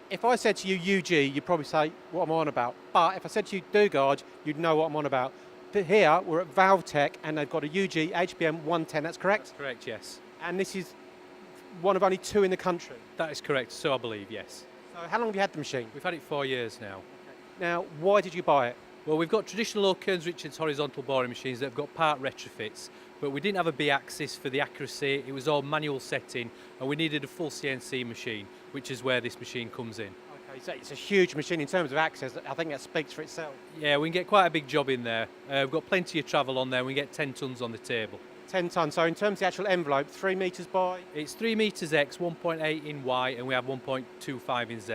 If I said to you UG, you'd probably say, what am I on about? But if I said to you Dugard, you'd know what I'm on about. But here, we're at ValveTek, and they've got a UG HBM 110, that's correct? That's correct, yes. And this is one of only two in the country. That is correct, so I believe, yes. So how long have you had the machine? We've had it 4 years now. Now, why did you buy it? Well, we've got traditional old Kearns-Richards horizontal boring machines that have got part retrofits, but we didn't have a B-axis for the accuracy. It was all manual setting, and we needed a full CNC machine, which is where this machine comes in. Okay, so it's a huge machine in terms of access. I think that speaks for itself. Yeah, we can get quite a big job in there. We've got plenty of travel on there. We get 10 tonnes on the table. 10 tonnes. So in terms of the actual envelope, 3 metres by? It's 3 metres X, 1.8 in Y, and we have 1.25 in Z.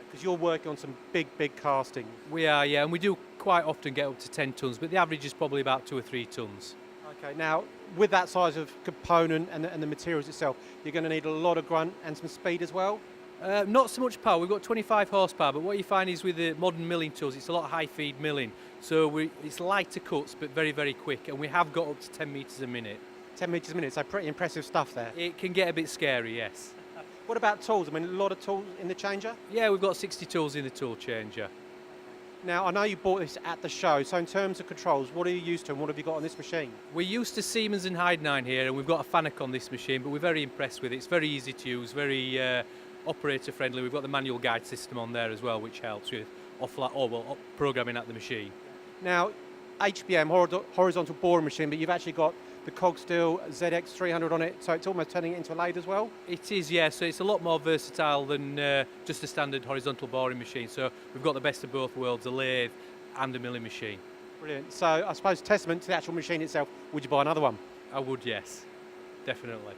Because you're working on some big castings. We are, yeah, and we do quite often get up to 10 tonnes, but the average is probably about 2 or 3 tonnes. Okay, now with that size of component and the materials itself, you're going to need a lot of grunt and some speed as well? Not so much power. We've got 25 horsepower, but what you find is with the modern milling tools, it's a lot of high feed milling. So it's lighter cuts, but very quick, and we have got up to 10 metres a minute. 10 metres a minute, so pretty impressive stuff there. It can get a bit scary, yes. What about tools? I mean, a lot of tools in the changer? Yeah, we've got 60 tools in the tool changer. Now, I know you bought this at the show, so in terms of controls, what are you used to and what have you got on this machine? We're used to Siemens and Heidenhain here, and we've got a Fanuc on this machine, but we're very impressed with it. It's very easy to use, very operator friendly. We've got the manual guide system on there as well, which helps with programming at the machine. Now, HBM, horizontal boring machine, but you've actually got the Cogsdills ZX300 on it, so it's almost turning it into a lathe as well? It is, yeah, so it's a lot more versatile than just a standard horizontal boring machine. So we've got the best of both worlds, a lathe and a milling machine. Brilliant. So I suppose testament to the actual machine itself, would you buy another one? I would, yes, definitely.